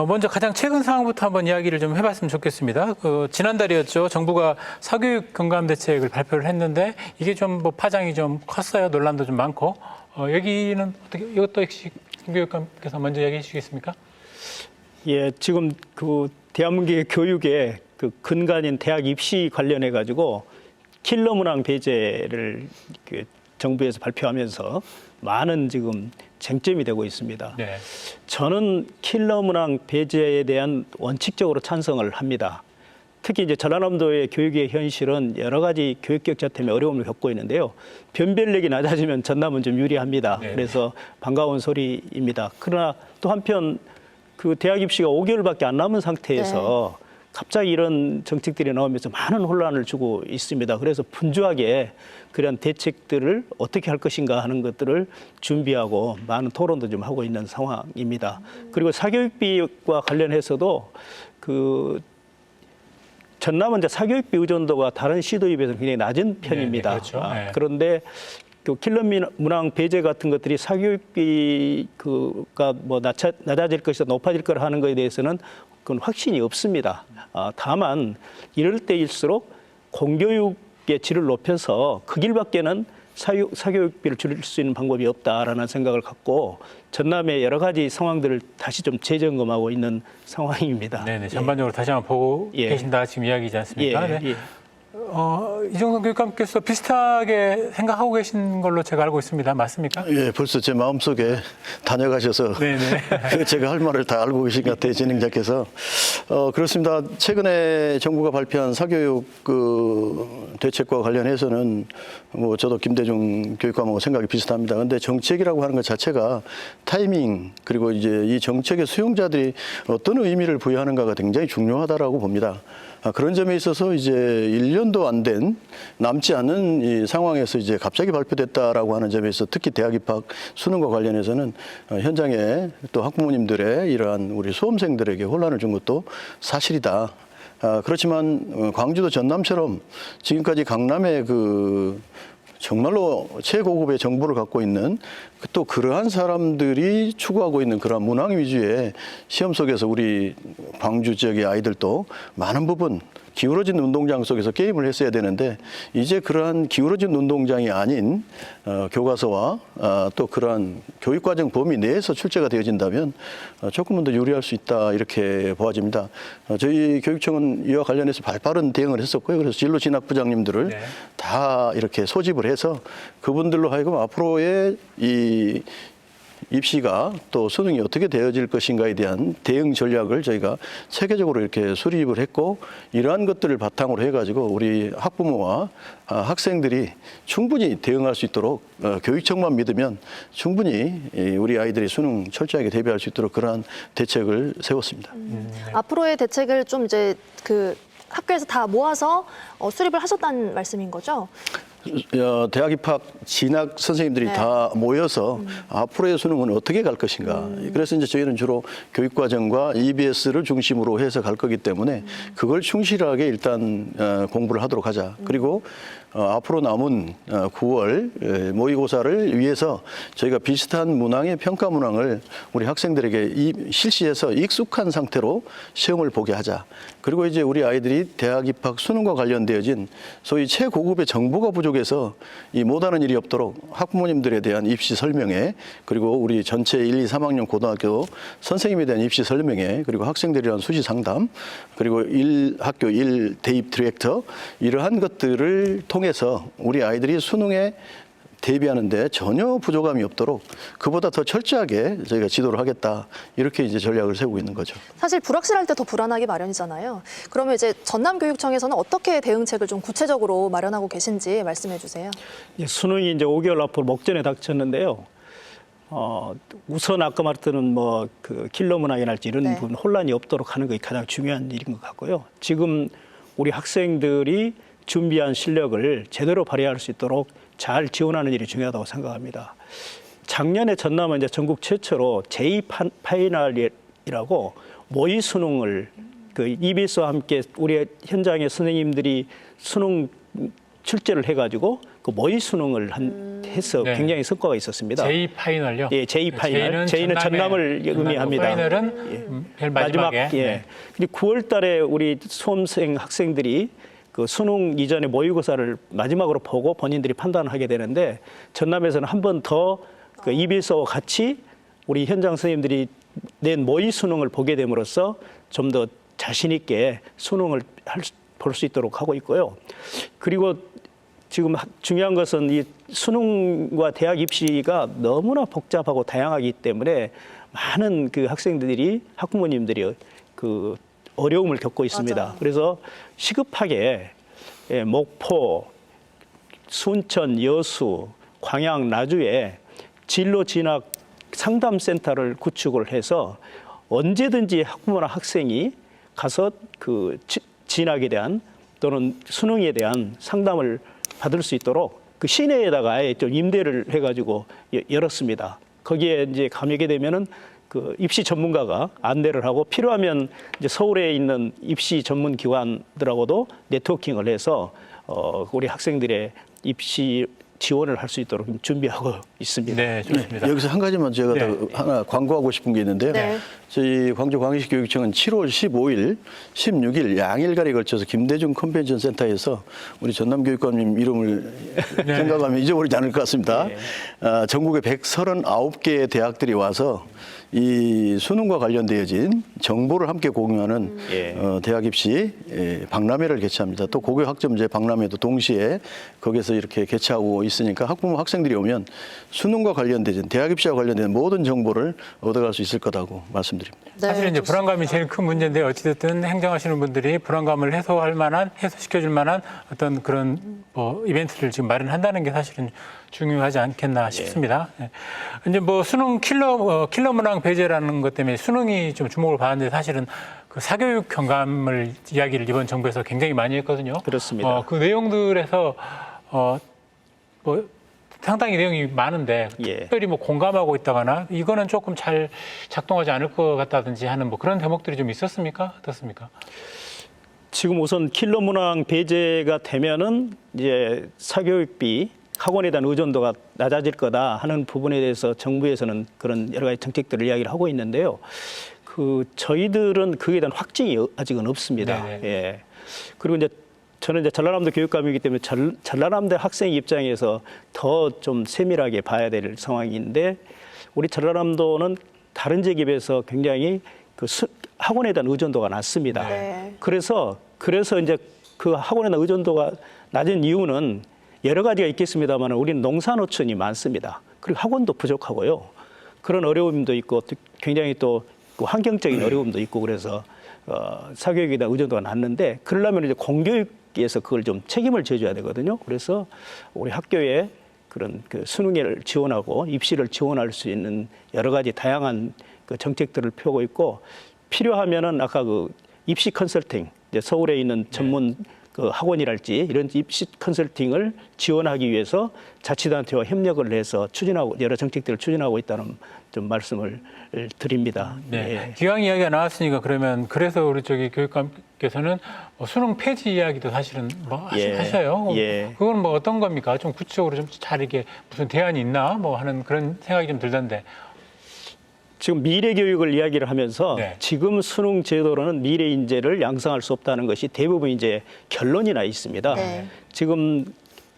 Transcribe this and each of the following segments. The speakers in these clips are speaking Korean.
먼저 가장 최근 상황부터 한번 이야기를 좀 해봤으면 좋겠습니다. 지난달이었죠. 정부가 사교육 경감 대책을 발표를 했는데 이게 좀 뭐 파장이 좀 컸어요. 논란도 좀 많고. 여기는 어떻게 이것도 혹시 김 교육감께서 먼저 이야기해 주시겠습니까? 예, 지금 그 대한민국의 교육의 그 근간인 대학 입시 관련해 가지고 킬러 문항 배제를 그 정부에서 발표하면서 많은 지금 쟁점이 되고 있습니다. 네. 저는 킬러 문항 배제에 대한 원칙적으로 찬성을 합니다. 특히 이제 전라남도의 교육의 현실은 여러 가지 교육 격차 때문에 어려움을 겪고 있는데요. 변별력이 낮아지면 전남은 좀 유리합니다. 네. 그래서 반가운 소리입니다. 그러나 또 한편 그 대학 입시가 5개월밖에 안 남은 상태에서 갑자기 이런 정책들이 나오면서 많은 혼란을 주고 있습니다. 그래서 분주하게 그런 대책들을 어떻게 할 것인가 하는 것들을 준비하고 많은 토론도 좀 하고 있는 상황입니다. 그리고 사교육비와 관련해서도 그 전남은 이제 사교육비 의존도가 다른 시도에 비해서 굉장히 낮은 편입니다. 네, 그렇죠. 네. 그런데 그 킬러 문항 배제 같은 것들이 사교육비가 뭐 낮아질 것이다, 높아질 거라 하는 것에 대해서는 그건 확신이 없습니다. 다만 이럴 때일수록 공교육의 질을 높여서 그 길밖에는 사교육비를 줄일 수 있는 방법이 없다라는 생각을 갖고 전남의 여러 가지 상황들을 다시 좀 재점검하고 있는 상황입니다. 네네. 전반적으로 다시 한번 보고 계신다 지금 이야기지 않습니까? 네. 이종성 교육감께서 비슷하게 생각하고 계신 걸로 제가 알고 있습니다. 맞습니까? 예, 벌써 제 마음속에 다녀가셔서 제가 할 말을 다 알고 계신 것 같아요, 진행자께서. 그렇습니다. 최근에 정부가 발표한 사교육 대책과 관련해서는 뭐 저도 김대중 교육감하고 생각이 비슷합니다. 그런데 정책이라고 하는 것 자체가 타이밍 그리고 이제 이 정책의 수용자들이 어떤 의미를 부여하는가가 굉장히 중요하다라고 봅니다. 그런 점에 있어서 이제 1년도 안 된 남지 않은 이 상황에서 이제 갑자기 발표됐다라고 하는 점에서 특히 대학 입학 수능과 관련해서는 현장에 또 학부모님들의 이러한 우리 수험생들에게 혼란을 준 것도 사실이다. 그렇지만 광주도 전남처럼 지금까지 강남의 정말로 최고급의 정보를 갖고 있는 또 그러한 사람들이 추구하고 있는 그러한 문항 위주의 시험 속에서 우리 광주 지역의 아이들도 많은 부분 기울어진 운동장 속에서 게임을 했어야 되는데 이제 그러한 기울어진 운동장이 아닌 교과서와 또 그러한 교육과정 범위 내에서 출제가 되어진다면 조금은 더 유리할 수 있다 이렇게 보아집니다. 저희 교육청은 이와 관련해서 발빠른 대응을 했었고요. 그래서 진로 진학부장님들을 다 이렇게 소집을 해서 그분들로 하여금 앞으로의 이 입시가 또 수능이 어떻게 되어질 것인가에 대한 대응 전략을 저희가 체계적으로 이렇게 수립을 했고 이러한 것들을 바탕으로 해가지고 우리 학부모와 학생들이 충분히 대응할 수 있도록 교육청만 믿으면 충분히 우리 아이들이 수능 철저하게 대비할 수 있도록 그러한 대책을 세웠습니다. 앞으로의 대책을 좀 이제 학교에서 다 모아서 수립을 하셨다는 말씀인 거죠? 대학 입학 진학 선생님들이 다 모여서 앞으로의 수능은 어떻게 갈 것인가. 그래서 이제 저희는 주로 교육과정과 EBS를 중심으로 해서 갈 거기 때문에 그걸 충실하게 일단 공부를 하도록 하자. 그리고 앞으로 남은 9월 모의고사를 위해서 저희가 비슷한 문항의 평가 문항을 우리 학생들에게 실시해서 익숙한 상태로 시험을 보게 하자. 그리고 이제 우리 아이들이 대학 입학 수능과 관련되어진 소위 최고급의 정보가 부족해서 이 못하는 일이 없도록 학부모님들에 대한 입시 설명회 그리고 우리 전체 1, 2, 3학년 고등학교 선생님에 대한 입시 설명회 그리고 학생들이랑 수시 상담 그리고 학교 1 대입 디렉터 이러한 것들을 통해서 우리 아이들이 수능에 대비하는데 전혀 부족함이 없도록 그보다 더 철저하게 저희가 지도를 하겠다 이렇게 이제 전략을 세우고 있는 거죠. 사실 불확실할 때 더 불안하기 마련이잖아요. 그러면 이제 전남교육청에서는 어떻게 대응책을 좀 구체적으로 마련하고 계신지 말씀해 주세요. 수능이 이제 5개월 앞으로 목전에 닥쳤는데요. 우선 아까 말했던 그 킬러 문항이랄지 이런 부분 혼란이 없도록 하는 것이 가장 중요한 일인 것 같고요. 지금 우리 학생들이 준비한 실력을 제대로 발휘할 수 있도록 잘 지원하는 일이 중요하다고 생각합니다. 작년에 전남은 이제 전국 최초로 제2파이널이라고 모의 수능을 EBS와 함께 우리 현장의 선생님들이 수능 출제를 해가지고 그 모의 수능을 해서 네. 굉장히 성과가 있었습니다. 제2 파이널요? 예, 제2 파이널. J는 전남을 의미합니다. 파이널은 제일 마지막에. 예. 네. 근데 9월 달에 우리 수험생 학생들이 그 수능 이전에 모의고사를 마지막으로 보고 본인들이 판단하게 되는데 전남에서는 한 번 더 그 EBS와 같이 우리 현장 선생님들이 낸 모의 수능을 보게 됨으로써 좀 더 자신 있게 수능을 볼 수 있도록 하고 있고요. 그리고 지금 중요한 것은 이 수능과 대학 입시가 너무나 복잡하고 다양하기 때문에 많은 그 학생들이 학부모님들이 그 어려움을 겪고 있습니다. 맞아요. 그래서 시급하게 목포, 순천, 여수, 광양, 나주에 진로 진학 상담센터를 구축을 해서 언제든지 학부모나 학생이 가서 그 진학에 대한 또는 수능에 대한 상담을 받을 수 있도록 그 시내에다가 아예 좀 임대를 해가지고 열었습니다. 거기에 이제 가게 되면은 그 입시 전문가가 안내를 하고 필요하면 이제 서울에 있는 입시 전문 기관들하고도 네트워킹을 해서 우리 학생들의 입시 지원을 할 수 있도록 준비하고 있습니다. 네, 좋습니다. 여기서 한 가지만 제가 네. 더 하나 광고하고 싶은 게 있는데요. 네. 저희 광주광역시교육청은 7월 15일, 16일 양일간에 걸쳐서 김대중 컨벤션 센터에서 우리 전남교육감님 이름을 네. 생각하면 잊어버리지 않을 것 같습니다. 전국의 139개의 대학들이 와서 이 수능과 관련되어진 정보를 함께 공유하는 대학 입시 박람회를 개최합니다. 또 고교 학점제 박람회도 동시에 거기서 이렇게 개최하고 있으니까 학부모 학생들이 오면 수능과 관련되진 대학 입시와 관련된 모든 정보를 얻어갈 수 있을 거라고 말씀드립니다. 네, 사실은 이제 좋습니다. 불안감이 제일 큰 문제인데 어찌됐든 행정하시는 분들이 불안감을 해소할 만한, 해소시켜줄 만한 어떤 그런 뭐 이벤트를 지금 마련한다는 게 사실은 중요하지 않겠나 싶습니다. 네. 이제 뭐 수능 킬러 문항 배제라는 것 때문에 수능이 좀 주목을 받았는데 사실은 그 사교육 경감을 이야기를 이번 정부에서 굉장히 많이 했거든요. 그렇습니다. 그 내용들에서 뭐 상당히 내용이 많은데 예. 특별히 뭐 공감하고 있다거나 이거는 조금 잘 작동하지 않을 것 같다든지 하는 뭐 그런 대목들이 좀 있었습니까? 어떻습니까? 지금 우선 킬러 문항 배제가 되면은 이제 사교육비 학원에 대한 의존도가 낮아질 거다 하는 부분에 대해서 정부에서는 그런 여러 가지 정책들을 이야기를 하고 있는데요. 그 저희들은 그에 대한 확증이 아직은 없습니다. 네네. 예. 그리고 이제 저는 이제 전라남도 교육감이기 때문에 전라남도 학생 입장에서 더 좀 세밀하게 봐야 될 상황인데 우리 전라남도는 다른 지역에 비해서 굉장히 그 학원에 대한 의존도가 낮습니다. 네. 그래서 이제 그 학원에 대한 의존도가 낮은 이유는 여러 가지가 있겠습니다만 우리는 농사노촌이 많습니다. 그리고 학원도 부족하고요. 그런 어려움도 있고 굉장히 또 그 환경적인 어려움도 있고 그래서 사교육에 대한 의존도가 낮는데 그러려면 이제 공교육에서 그걸 좀 책임을 져줘야 되거든요. 그래서 우리 학교에 그런 그 수능을 지원하고 입시를 지원할 수 있는 여러 가지 다양한 그 정책들을 펴고 있고 필요하면은 아까 그 입시 컨설팅 이제 서울에 있는 전문 그 학원이랄지 이런 입시 컨설팅을 지원하기 위해서 자치단체와 협력을 해서 추진하고 여러 정책들을 추진하고 있다는 좀 말씀을 드립니다. 네. 예. 기왕 이야기가 나왔으니까 그러면 그래서 우리 저기 교육감께서는 수능 폐지 이야기도 사실은 뭐 예. 하셔요. 예. 그건 뭐 어떤 겁니까? 좀 구체적으로 좀 잘 이게 무슨 대안이 있나 뭐 하는 그런 생각이 좀 들던데. 지금 미래 교육을 이야기를 하면서 네. 지금 수능 제도로는 미래 인재를 양성할 수 없다는 것이 대부분 이제 결론이 나 있습니다. 네. 지금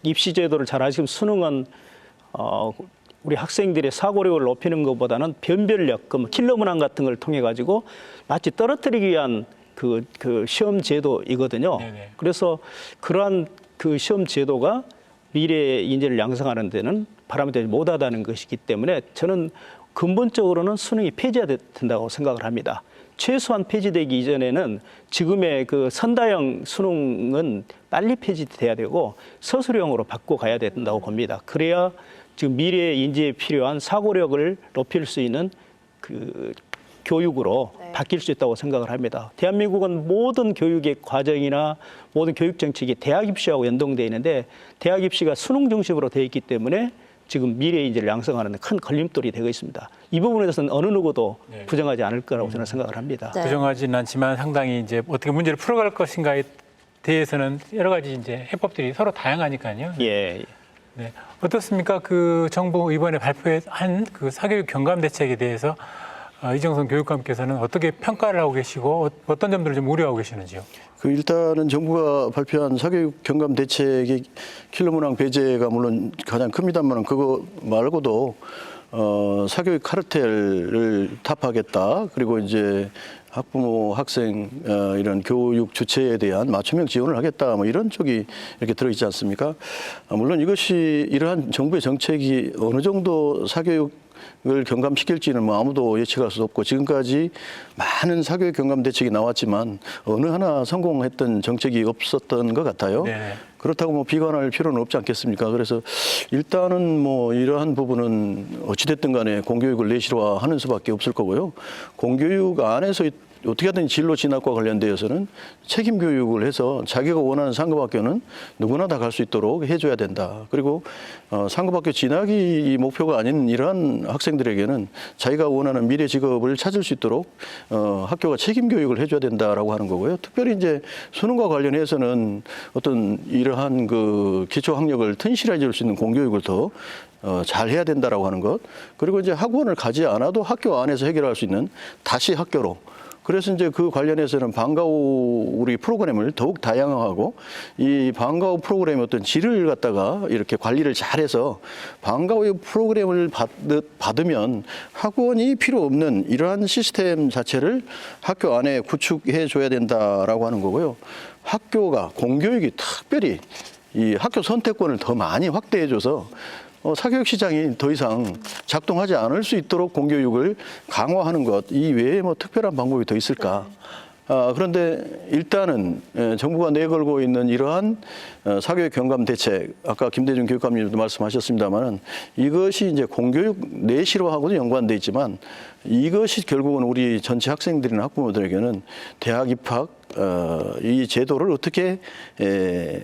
입시 제도를 잘 아시면 수능은 우리 학생들의 사고력을 높이는 것보다는 변별력, 그 킬러 문항 같은 걸 통해 가지고 마치 떨어뜨리기 위한 그 시험 제도이거든요. 네네. 그래서 그러한 그 시험 제도가 미래 인재를 양성하는 데는 바람되지 못하다는 것이기 때문에 저는 근본적으로는 수능이 폐지된다고 생각을 합니다. 최소한 폐지되기 이전에는 지금의 그 선다형 수능은 빨리 폐지돼야 되고 서술형으로 바꿔가야 된다고 봅니다. 그래야 지금 미래 인재에 필요한 사고력을 높일 수 있는 그 교육으로 바뀔 수 있다고 생각을 합니다. 대한민국은 모든 교육의 과정이나 모든 교육 정책이 대학 입시하고 연동되어 있는데 대학 입시가 수능 중심으로 되어 있기 때문에 지금 미래 인재를 양성하는 데 큰 걸림돌이 되고 있습니다. 이 부분에 대해서는 어느 누구도 부정하지 않을 거라고 저는 생각을 합니다. 네. 부정하지는 않지만 상당히 이제 어떻게 문제를 풀어갈 것인가에 대해서는 여러 가지 이제 해법들이 서로 다양하니까요. 예. 네. 어떻습니까? 그 정부 이번에 발표한 그 사교육 경감 대책에 대해서 이정선 교육감께서는 어떻게 평가를 하고 계시고 어떤 점들을 좀 우려하고 계시는지요? 그 일단은 정부가 발표한 사교육 경감 대책의 킬러문항 배제가 물론 가장 큽니다만 그거 말고도 사교육 카르텔을 타파하겠다. 그리고 이제 학부모, 학생 이런 교육 주체에 대한 맞춤형 지원을 하겠다. 뭐 이런 쪽이 이렇게 들어있지 않습니까? 물론 이것이 이러한 정부의 정책이 어느 정도 사교육을 경감시킬지는 뭐 아무도 예측할 수 없고 지금까지 많은 사교육 경감 대책이 나왔지만 어느 하나 성공했던 정책이 없었던 것 같아요. 네. 그렇다고 뭐 비관할 필요는 없지 않겠습니까? 그래서 일단은 뭐 이러한 부분은 어찌됐든 간에 공교육을 내실화하는 수밖에 없을 거고요. 공교육 안에서 어떻게든 진로 진학과 관련되어서는 책임 교육을 해서 자기가 원하는 상급학교는 누구나 다 갈 수 있도록 해줘야 된다. 그리고 상급학교 진학이 목표가 아닌 이러한 학생들에게는 자기가 원하는 미래 직업을 찾을 수 있도록 학교가 책임 교육을 해줘야 된다라고 하는 거고요. 특별히 이제 수능과 관련해서는 어떤 이러한 그 기초 학력을 튼실하게 줄 수 있는 공교육을 더 잘 해야 된다라고 하는 것. 그리고 이제 학원을 가지 않아도 학교 안에서 해결할 수 있는 다시 학교로. 그래서 이제 그 관련해서는 방과후 우리 프로그램을 더욱 다양화하고 이 방과후 프로그램의 어떤 질을 갖다가 이렇게 관리를 잘해서 방과후 프로그램을 받으면 학원이 필요 없는 이러한 시스템 자체를 학교 안에 구축해 줘야 된다라고 하는 거고요. 학교가 공교육이 특별히 이 학교 선택권을 더 많이 확대해 줘서 사교육 시장이 더 이상 작동하지 않을 수 있도록 공교육을 강화하는 것, 이 외에 뭐 특별한 방법이 더 있을까? 그런데 일단은 정부가 내걸고 있는 이러한 사교육 경감 대책, 아까 김대중 교육감님도 말씀하셨습니다만은 이것이 이제 공교육 내실화하고도 연관돼 있지만 이것이 결국은 우리 전체 학생들이나 학부모들에게는 대학 입학 이 제도를 어떻게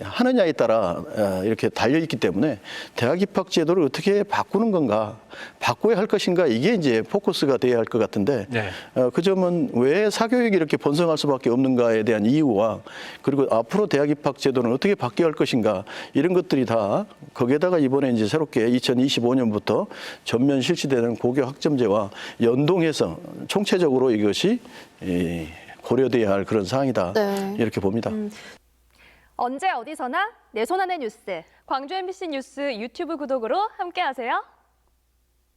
하느냐에 따라 이렇게 달려 있기 때문에 대학 입학 제도를 어떻게 바꾸는 건가, 바꿔야 할 것인가, 이게 이제 포커스가 돼야 할 것 같은데 네. 그 점은 왜 사교육이 이렇게 번성할 수밖에 없는가에 대한 이유와 그리고 앞으로 대학 입학 제도는 어떻게 바뀌어야 할 것인가, 이런 것들이 다 거기에다가 이번에 이제 새롭게 2025년부터 전면 실시되는 고교 학점제와 연동해서 총체적으로 이것이 고려돼야 할 그런 사항이다. 네. 이렇게 봅니다. 언제 어디서나 내 손 안의 뉴스. 광주 MBC 뉴스 유튜브 구독으로 함께하세요.